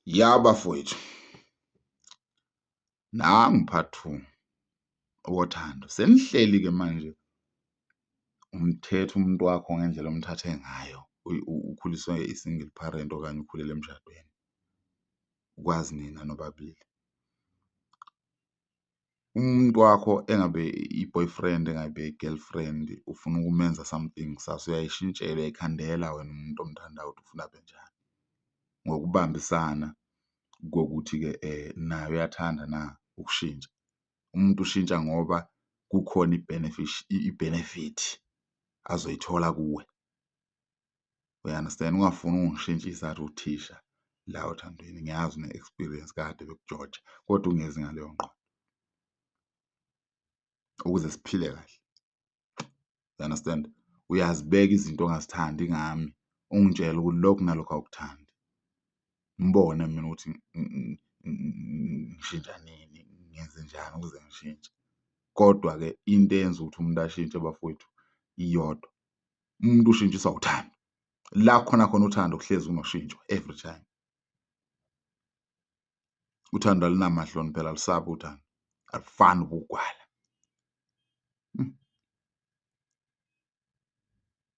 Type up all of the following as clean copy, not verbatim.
Ya bafowethu, nangu part 2 wothando. Senihleli-ke manje umthethe umuntu wakho ngendlela omthathe ngayo, ukhuliswe i-single parent okanye ukhulele emshadweni, ukwazi nina nobabili. Umuntu wakho engabe i-boyfriend, engabe i-girlfriend, ufuna ukumenza something kusasa, uyayishintshela, uyayikhandela wena umuntu omthandayo ukuthi ufuna abe njani, ngokubambisana kokuthi-ke naye uyathanda na ukushintsha. Umuntu ushintsha ngoba kukhona i-benefit azoyithola kuwe. Uya-understand? Ungafuni ungishintshisa athi uthisha la othandweni. Ngiyazi une-experience kade bekujoja, kodwa ungezi ngaleyo ngqondo ukuze siphile kahle. You-understand? Uyazibeka izinto ongazithandi ngami, ungitshela ukuthi lokhu nalokhu awukuthandi. Ngibone mina ukuthi ngishintsha nini, ngenze njani ukuze ngishintshe. Kodwa-ke into eyenza ukuthi umuntu ashintshe bafowethu iyodwa, umuntu ushintshiswa uthando. La khona uthando kuhlezi kunoshintsho every time. Uthando alunamahloni phela, alusabi uthando, alufani ubugwala.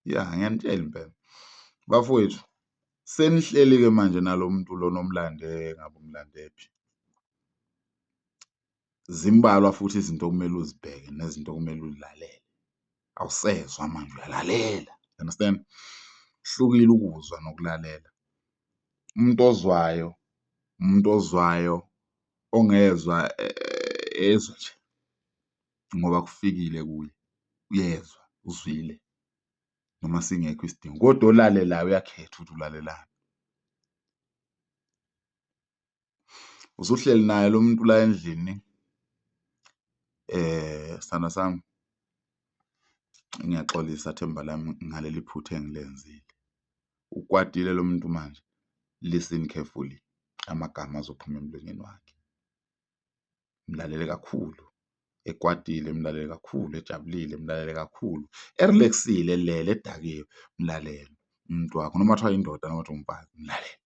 Ya, ngiyanitshela impela bafowethu, senihleli-ke manje nalo muntu lona omlande, ngabe umlandephi. Zimbalwa futhi izinto okumele uzibheke nezinto okumele uzilalele. Awusezwa manje, uyalalela. Understand? Hlukile ukuzwa nokulalela. Umuntu ozwayo ongezwa ezwa nje ngoba kufikile kuye, uyezwa, uzwile noma singekho isidingo, kodwa olalelayo uyakhetha ukuthi ulalelani. Usuhleli naye lo muntu la endlini, sithanda sami, ngiyaxolisa themba lami ngaleli phutha engilenzile. Ukwatile lo muntu manje, listen carefully amagama azophuma emlonyeni wakhe. Mlalele kakhulu, ekwatile mlalele kakhulu, ejabulile mlalele kakhulu, erelaxile elele, edakiwe mlalele umuntu wakho, noma kuthiwa indoda noma kuthiwa umfazi, mlalele.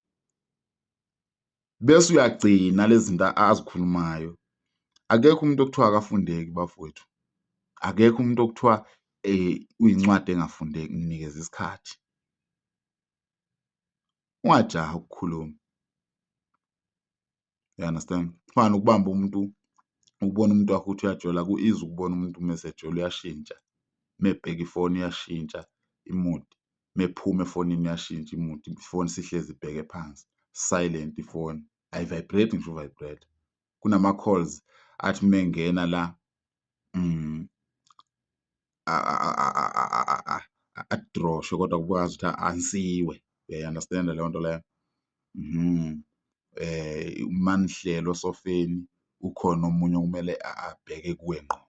Bese uyagcina lezi zinto azikhulumayo. Akekho umuntu okuthiwa akafundeki bafowethu, akekho umuntu okuthiwa uyincwadi engafundeki. Mnikeze isikhathi, ungajahi ukukhuluma. You understand? Kufana ukubamba umuntu, ukubona umuntu wakho ukuthi uyajola, ku-easy ukubona umuntu mesejola, uyashintsha. Mebheka ifoni iyashintsha i-mood, mephuma efonini iyashintsha i-mood, ifoni sihlezi ibheke phansi, silent ifoni, ayi-vibrate ngisho u-vibrate. Kunama-calls athi mengena la adroshwe kodwa kubukwazi ukuthi ansiwe. Uyayi-understand leyo nto leyo? Manihlelo osofeni, ukhona omunye okumele abheke kuwe ngqo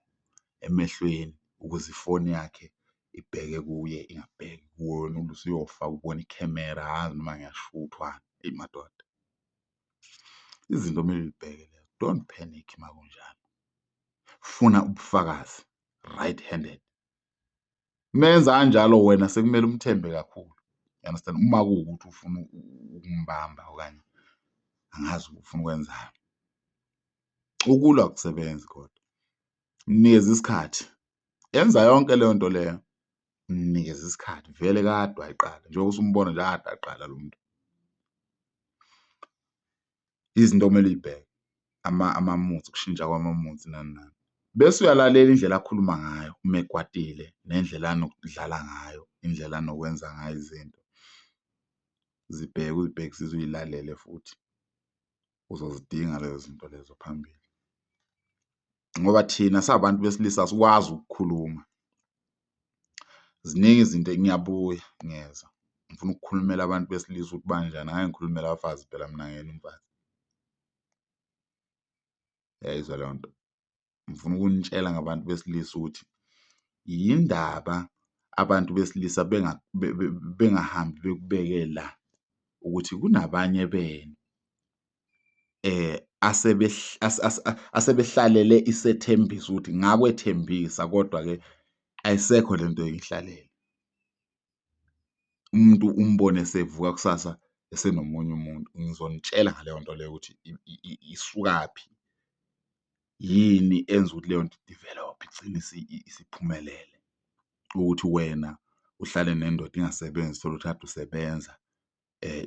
emehlweni ukuze ifoni yakhe ibheke kuye, ingabheki kuwona. Usuyofaka ubona ikhamera, angazi noma ngiyashuthwa. Eyi madoda, izinto kumele uy'bheke lezo. Don't panic makunjalo. Funa ubufakazi, right handed. Menza kanjalo wena sekumele umthembe kakhulu. You understand? Uma kuwukuthi ufuna ukumbamba okanye angazi ufuna ukwenzani, ukulwa akusebenzi kodwa. Mnikeze isikhathi, yenza yonke leyo nto leyo, mnikeze isikhathi. Vele kade wayiqala, njengoba usumbona nje kade aqala lo muntu. Izinto okumele uy'bheke, ama-moods, ukushintsha kwama-moods nani nani. Bese uyalalela indlela akhuluma ngayo uma ekwatile, nendlela anokudlala ngayo, indlela anokwenza ngayo izinto. Zibheke, uzibhekisise, uy'lalele futhi. Uzozidinga lezo zinto lezo phambili, ngoba thina sabantu besilisa asikwazi ukukhuluma. Ziningi izinto. Ngiyabuya, ngiyeza, ngifuna ukukhulumela abantu besilisa ukuthi banjani, angeke ngikhulumele abafazi phela, mina ngiyena umfazi. Uyayizwa leyo nto? Ngifuna ukunitshela ngabantu besilisa ukuthi yindaba abantu besilisa bengahambi bekubeke la ukuthi kunabanye benu asebehlalele isethembiso ukuthi ngakwethembisa, kodwa-ke ayisekho lento eyihlalele. Umuntu umbone sevuka kusasa esenomunye umuntu, ngizonitshela ngaleyo nto leyo ukuthi isukaphi, yini enza ukuthi leyo nto i-develop-e igcine isiphumelele. Ukuthi wena uhlale nendoda ingasebenzi, uthole ukuthi kade usebenza,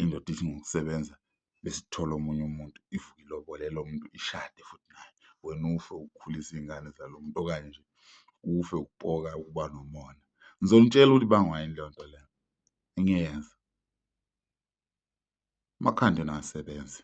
indoda ithi ngokusebenza bese ithola omunye umuntu, ivuke ilobole lo muntu, ishade futhi naye. Wena ufe ukhulisa iy'ngane zalo muntu, okanye nje ufe upoka ukuba nomona. Ngizonitshela ukuthi ibangwa yini leyo nto leyo, ngiyeyenza. Amakhanda nawasebenzi.